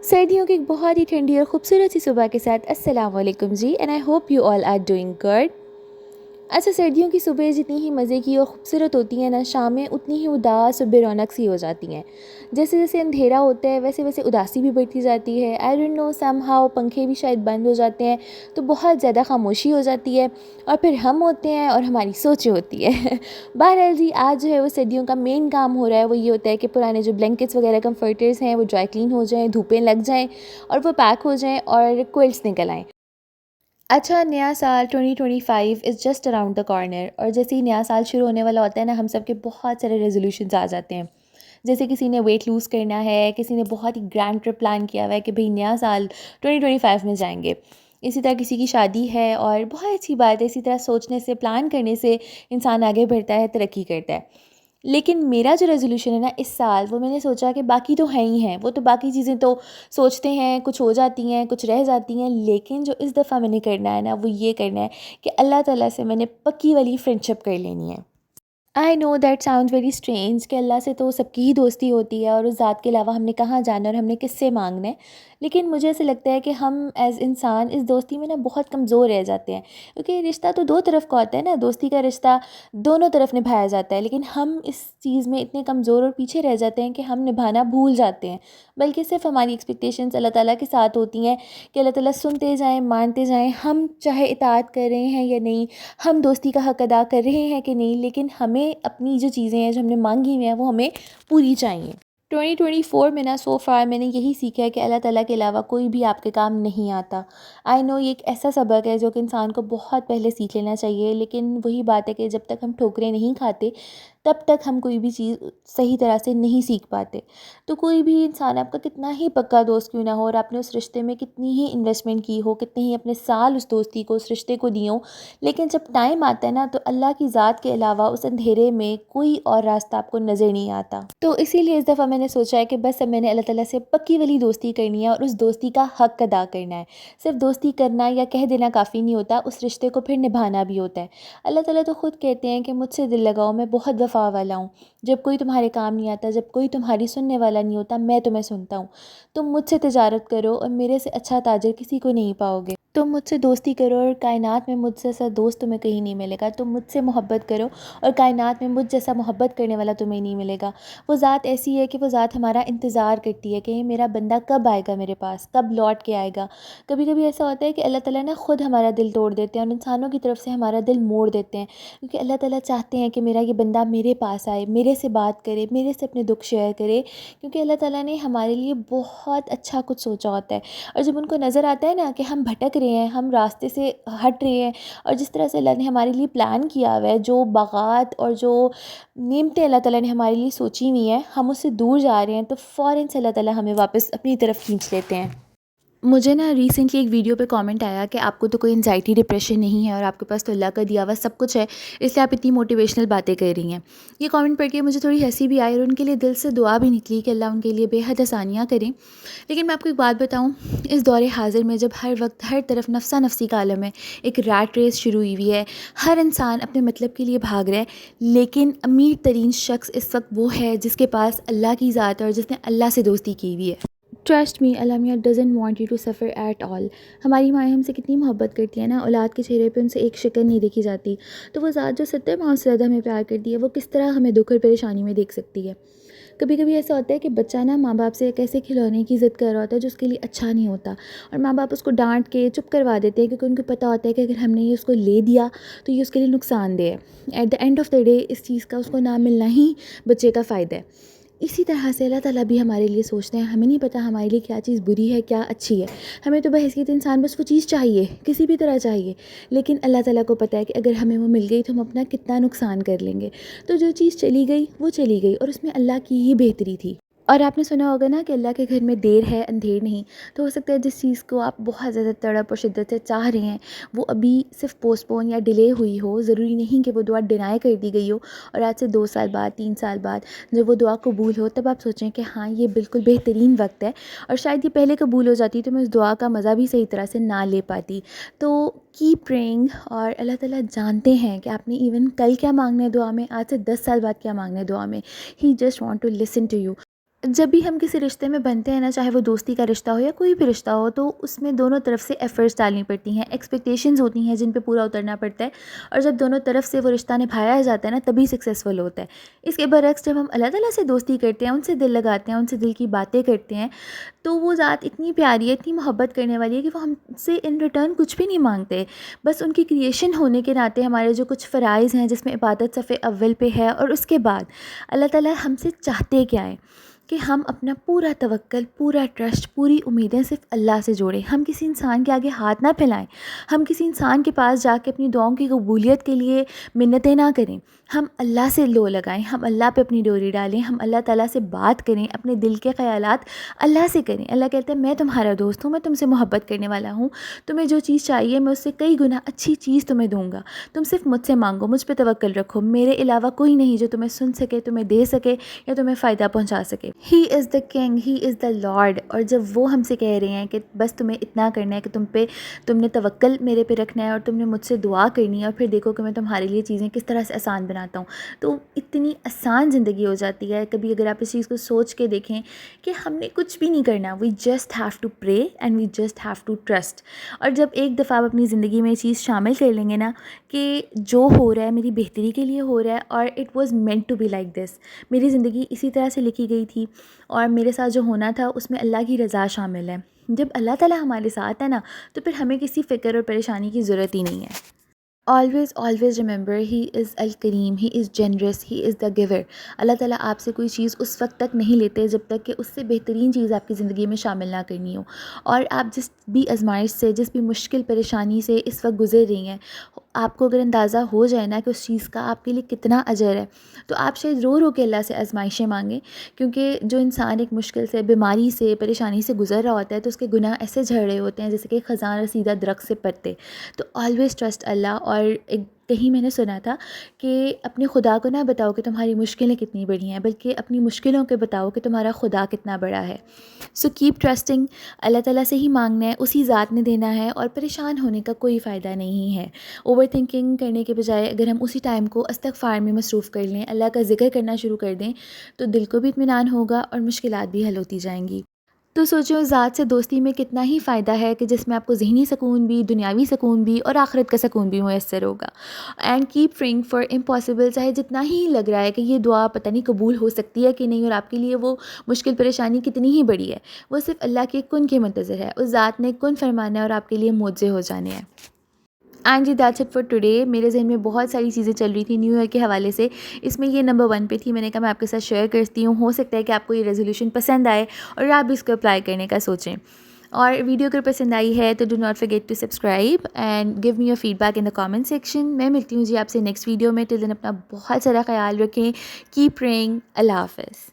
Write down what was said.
सर्दियों की एक बहुत ही ठंडी और ख़ूबसूरत सी सुबह के साथ अस्सलाम वालेकुम जी, and I hope you all are doing good. अच्छा, सर्दियों की सुबह जितनी ही मज़े की और ख़ूबसूरत होती हैं ना, शामें उतनी ही उदास और बेरौनक सी हो जाती हैं। जैसे जैसे अंधेरा होता है वैसे वैसे उदासी भी बढ़ती जाती है। आई डोंट नो, समहाउ पंखे भी शायद बंद हो जाते हैं तो बहुत ज़्यादा खामोशी हो जाती है, और फिर हम होते हैं और हमारी सोचें होती है। बहरहाल जी, आज जो है वो सर्दियों का मेन काम हो रहा है, वो ये होता है कि पुराने जो ब्लैंकेट्स वगैरह कम्फर्टर्स हैं वो ड्राई क्लीन हो जाएँ, धूपें लग जाएँ और वो पैक हो जाएँ और क्विल्ट्स निकल आएँ। अच्छा, नया साल 2025 is just around the corner, और जैसे ही नया साल शुरू होने वाला होता है ना, हम सब के बहुत सारे रेजोल्यूशंस आ जाते हैं। जैसे किसी ने वेट लूज़ करना है, किसी ने बहुत ही ग्रैंड ट्रिप प्लान किया हुआ है कि भई नया साल 2025 में जाएँगे। इसी तरह किसी की शादी है, और बहुत अच्छी बात है, इसी तरह सोचने से, प्लान करने से इंसान आगे बढ़ता है, तरक्की करता है। लेकिन मेरा जो रेज़ोल्यूशन है ना इस साल, वो मैंने सोचा कि बाकी तो हैं ही हैं, वो तो बाकी चीज़ें तो सोचते हैं, कुछ हो जाती हैं, कुछ रह जाती हैं, लेकिन जो इस दफ़ा मैंने करना है ना, वो ये करना है कि अल्लाह ताला से मैंने पक्की वाली फ्रेंडशिप कर लेनी है। I know that sounds very strange कि अल्लाह से तो सबकी ही दोस्ती होती है, और उस ज़ात के अलावा हमने कहाँ जाना और हमने किससे मांगना है। लेकिन मुझे ऐसा लगता है कि हम एज़ इंसान इस दोस्ती में ना बहुत कमज़ोर रह जाते हैं, क्योंकि रिश्ता तो दो तरफ का होता है ना, दोस्ती का रिश्ता दोनों तरफ निभाया जाता है, लेकिन हम इस चीज़ में इतने कमज़ोर और पीछे रह जाते हैं कि हम निभाना भूल जाते हैं। बल्कि सिर्फ हमारी एक्सपेक्टेशंस अल्लाह ताला के साथ होती हैं कि अल्लाह ताला सुनते जाएँ, मानते जाएँ, हम चाहे इताअत कर रहे हैं या नहीं, हम दोस्ती का हक़ अदा कर रहे हैं कि नहीं, लेकिन हमें अपनी जो चीज़ें हैं, जो हमने मांगी हुई हैं, वो हमें पूरी चाहिए। 2024 में ना सो फार मैंने यही सीखा है कि अल्लाह ताला के अलावा कोई भी आपके काम नहीं आता। आई नो, ये एक ऐसा सबक है जो कि इंसान को बहुत पहले सीख लेना चाहिए, लेकिन वही बात है कि जब तक हम ठोकरें नहीं खाते तब तक हम कोई भी चीज़ सही तरह से नहीं सीख पाते। तो कोई भी इंसान आपका कितना ही पक्का दोस्त क्यों ना हो, और आपने उस रिश्ते में कितनी ही इन्वेस्टमेंट की हो, कितने ही अपने साल उस दोस्ती को, उस रिश्ते को दिए हों, लेकिन जब टाइम आता है ना, तो अल्लाह की ज़ात के अलावा उस अंधेरे में कोई और रास्ता आपको नज़र नहीं आता। तो इसीलिए इस दफ़ा मैंने सोचा है कि बस अब मैंने अल्लाह ताला से पक्की वाली दोस्ती करनी है, और उस दोस्ती का हक़ अदा करना है। सिर्फ़ दोस्ती करना या कह देना काफ़ी नहीं होता, उस रिश्ते को फिर निभाना भी होता है। अल्लाह ताला तो ख़ुद कहते हैं कि मुझसे दिल लगाओ, मैं बहुत वफ़ा वाला हूँ। जब कोई तुम्हारे काम नहीं आता, जब कोई तुम्हारी सुनने वाला नहीं होता, मैं तुम्हें सुनता हूँ। तुम मुझसे तिजारत करो, और मेरे से अच्छा ताजिर किसी को नहीं पाओगे। तुम मुझसे दोस्ती करो, और कायनात में मुझ जैसा दोस्त तुम्हें कहीं नहीं मिलेगा। तुम मुझसे मोहब्बत करो, और कायनात में मुझ जैसा मोहब्बत करने वाला तुम्हें नहीं मिलेगा। वो ज़ात ऐसी है कि वो ज़ात हमारा इंतज़ार करती है कि ये मेरा बंदा कब आएगा मेरे पास, कब लौट के आएगा। कभी कभी ऐसा होता है कि अल्लाह ताला ना ख़ुद हमारा दिल तोड़ देते हैं, और इंसानों की तरफ से हमारा दिल मोड़ देते हैं, क्योंकि अल्लाह ताला चाहते हैं कि मेरा ये बंदा मेरे पास आए, मेरे से बात करे, मेरे से अपने दुख शेयर करे, क्योंकि अल्लाह ताला ने हमारे लिए बहुत अच्छा कुछ सोचा होता है। और जब उनको नज़र आता है ना कि हम भटक रहे हैं, हम रास्ते से हट रहे हैं, और जिस तरह से अल्लाह ने हमारे लिए प्लान किया हुआ है, जो बाग़ात और जो नेमतें अल्लाह ताला ने हमारे लिए सोची हुई हैं, हम उससे दूर जा रहे हैं, तो फ़ौरन से अल्लाह ताला हमें वापस अपनी तरफ खींच लेते हैं। मुझे ना रिसेंटली एक वीडियो पे कमेंट आया कि आपको तो कोई एंजाइटी डिप्रेशन नहीं है, और आपके पास तो अल्लाह का दिया हुआ सब कुछ है, इसलिए आप इतनी मोटिवेशनल बातें कर रही हैं। ये कमेंट पढ़ के मुझे थोड़ी हंसी भी आई, और उनके लिए दिल से दुआ भी निकली कि अल्लाह उनके लिए बेहद आसानियाँ करें। लेकिन मैं आपको एक बात बताऊँ, इस दौरे हाजिर में जब हर वक्त हर तरफ नफसा नफसी का आलम है, एक रैट रेस शुरू हुई हुई है, हर इंसान अपने मतलब के लिए भाग रहा है, लेकिन अमीर तरीन शख्स इस वक्त वो है जिसके पास अल्लाह की ज़ात है, और जिसने अल्लाह से दोस्ती की हुई है। ट्रस्ट मी, अल्लाह मियाँ doesn't want you to suffer at all. हमारी माएँ हमसे कितनी मोहब्बत करती हैं ना, औलाद के चेहरे पे उनसे एक शिकन नहीं देखी जाती। तो वो ज़ात जो 70 माह से ज़्यादा हमें प्यार करती है, वो किस तरह हमें दुख और परेशानी में देख सकती है। कभी कभी ऐसा होता है कि बच्चा ना माँ बाप से एक ऐसे खिलौने की ज़िद कर रहा होता है जो उसके लिए अच्छा नहीं होता, और माँ बाप उसको डांट के चुप करवा देते हैं, क्योंकि उनको पता होता है कि अगर हमने ये उसको ले दिया तो ये उसके लिए नुकसानदेह है। At the end of the day इस चीज़ का उसको ना मिलना ही बच्चे का फ़ायदा है। इसी तरह से अल्लाह ताला भी हमारे लिए सोचते हैं। हमें नहीं पता हमारे लिए क्या चीज़ बुरी है, क्या अच्छी है। हमें तो बहैसियत इंसान बस वो चीज़ चाहिए, किसी भी तरह चाहिए, लेकिन अल्लाह ताला को पता है कि अगर हमें वो मिल गई तो हम अपना कितना नुकसान कर लेंगे। तो जो चीज़ चली गई वो चली गई, और उसमें अल्लाह की ही बेहतरी थी। और आपने सुना होगा ना कि अल्लाह के घर में देर है अंधेर नहीं। तो हो सकता है जिस चीज़ को आप बहुत ज़्यादा तड़प और शिद्दत से चाह रहे हैं, वो अभी सिर्फ पोस्टपोन या डिले हुई हो। ज़रूरी नहीं कि वो दुआ डिनाई कर दी गई हो, और आज से 2 साल बाद, 3 साल बाद जब वो दुआ कबूल हो, तब आप सोचें कि हाँ, ये बिल्कुल बेहतरीन वक्त है, और शायद ये पहले कबूल हो जाती तो मैं उस दुआ का मज़ा भी सही तरह से ना ले पाती। तो कीप प्रेइंग, और अल्लाह ताला जानते हैं कि आपने इवन कल क्या मांगना है दुआ में, आज से 10 साल बाद क्या मांगना है दुआ में। He just want to listen to you. جب بھی ہم کسی رشتے میں بنتے ہیں نا، چاہے وہ دوستی کا رشتہ ہو یا کوئی بھی رشتہ ہو، تو اس میں دونوں طرف سے ایفرٹس ڈالنی پڑتی ہیں، ایکسپیکٹیشنز ہوتی ہیں جن پہ پورا اترنا پڑتا ہے، اور جب دونوں طرف سے وہ رشتہ نبھایا جاتا ہے نا، تبھی سکسیزفل ہوتا ہے۔ اس کے برعکس جب ہم اللہ تعالیٰ سے دوستی کرتے ہیں، ان سے دل لگاتے ہیں، ان سے دل کی باتیں کرتے ہیں، تو وہ ذات اتنی پیاری ہے، اتنی محبت کرنے والی ہے کہ وہ ہم سے ان ریٹرن کچھ بھی نہیں مانگتے، بس ان کی کریشن ہونے کے ناطے ہمارے جو کچھ فرائض ہیں جس میں عبادت صف اول پہ ہے، اور اس کے بعد اللہ تعالیٰ ہم سے چاہتے کیا ہے کہ ہم اپنا پورا توکل، پورا ٹرسٹ، پوری امیدیں صرف اللہ سے جوڑیں، ہم کسی انسان کے آگے ہاتھ نہ پھیلائیں، ہم کسی انسان کے پاس جا کے اپنی دعاؤں کی قبولیت کے لیے منتیں نہ کریں، ہم اللہ سے لو لگائیں، ہم اللہ پہ اپنی ڈوری ڈالیں، ہم اللہ تعالیٰ سے بات کریں، اپنے دل کے خیالات اللہ سے کریں۔ اللہ کہتا ہے میں تمہارا دوست ہوں، میں تم سے محبت کرنے والا ہوں، تمہیں جو چیز چاہیے میں اس سے کئی گنا اچھی چیز تمہیں دوں گا، تم صرف مجھ سے مانگو، مجھ پہ توکل رکھو، میرے علاوہ کوئی نہیں جو تمہیں سن سکے، تمہیں دے سکے یا تمہیں فائدہ پہنچا سکے۔ He is the king, he is the lord. اور جب وہ ہم سے کہہ رہے ہیں کہ بس تمہیں اتنا کرنا ہے کہ تم نے توکل میرے پہ رکھنا ہے اور تم نے مجھ سے دعا کرنی ہے، اور پھر دیکھو کہ میں تمہارے لیے چیزیں کس طرح سے آسان بناتا ہوں، تو اتنی آسان زندگی ہو جاتی ہے۔ کبھی اگر آپ اس چیز کو سوچ کے دیکھیں کہ ہم نے کچھ بھی نہیں کرنا، we just have to pray and we just have to trust. اور جب ایک دفعہ آپ اپنی زندگی میں یہ چیز شامل کر لیں گے نا کہ جو ہو رہا ہے میری بہتری کے لیے ہو رہا ہے، اور it was meant to be like this, میری زندگی اسی طرح سے لکھی گئی تھی، اور میرے ساتھ جو ہونا تھا اس میں اللہ کی رضا شامل ہے۔ جب اللہ تعالیٰ ہمارے ساتھ ہے نا، تو پھر ہمیں کسی فکر اور پریشانی کی ضرورت ہی نہیں ہے۔ آلویز ریممبر ہی از الکریم، ہی از generous, he is the giver. اللہ تعالیٰ آپ سے کوئی چیز اس وقت تک نہیں لیتے جب تک کہ اس سے بہترین چیز آپ کی زندگی میں شامل نہ کرنی ہو۔ اور آپ جس بھی آزمائش سے، جس بھی مشکل پریشانی سے اس وقت گزر رہی ہیں، آپ کو اگر اندازہ ہو جائے نا کہ اس چیز کا آپ کے لیے کتنا اجر ہے، تو آپ شاید رو رو کے اللہ سے آزمائشیں مانگیں، کیونکہ جو انسان ایک مشکل سے، بیماری سے، پریشانی سے گزر رہا ہوتا ہے، تو اس کے گناہ ایسے جھڑ رہے ہوتے ہیں جیسے کہ خزاں رسیدہ درخت سے پتے۔ تو آلویز ٹرسٹ اللہ۔ اور کہیں میں نے سنا تھا کہ اپنے خدا کو نہ بتاؤ کہ تمہاری مشکلیں کتنی بڑی ہیں، بلکہ اپنی مشکلوں کے بتاؤ کہ تمہارا خدا کتنا بڑا ہے۔ سو کیپ ٹرسٹنگ، اللہ تعالیٰ سے ہی مانگنا ہے، اسی ذات نے دینا ہے، اور پریشان ہونے کا کوئی فائدہ نہیں ہے۔ اوور تھنکنگ کرنے کے بجائے اگر ہم اسی ٹائم کو استغفار میں مصروف کر لیں، اللہ کا ذکر کرنا شروع کر دیں، تو دل کو بھی اطمینان ہوگا اور مشکلات بھی حل ہوتی جائیں گی۔ تو سوچو اس ذات سے دوستی میں کتنا ہی فائدہ ہے کہ جس میں آپ کو ذہنی سکون بھی، دنیاوی سکون بھی، اور آخرت کا سکون بھی میسر ہوگا۔ And keep praying for impossible, چاہے جتنا ہی لگ رہا ہے کہ یہ دعا پتہ نہیں قبول ہو سکتی ہے کہ نہیں، اور آپ کے لیے وہ مشکل پریشانی کتنی ہی بڑی ہے، وہ صرف اللہ کے کن کے منتظر ہے، اس ذات نے کن فرمانا ہے اور آپ کے لیے معجزے ہو جانے ہیں۔ اینڈ جی دیٹس اٹ فار ٹوڈے۔ میرے ذہن میں بہت ساری چیزیں چل رہی تھیں نیو ایئر کے حوالے سے، اس میں یہ نمبر 1 پہ تھی، میں نے کہا میں آپ کے ساتھ شیئر کرتی ہوں، ہو سکتا ہے کہ آپ کو یہ ریزولوشن پسند آئے اور آپ بھی اس کو اپلائی کرنے کا سوچیں۔ اور ویڈیو اگر پسند آئی ہے تو do not forget to subscribe and give me your feedback in the comment section. میں ملتی ہوں جی آپ سے نیکسٹ ویڈیو میں، ٹل دین اپنا بہت سارا خیال رکھیں، کیپ پریئنگ، اللہ حافظ۔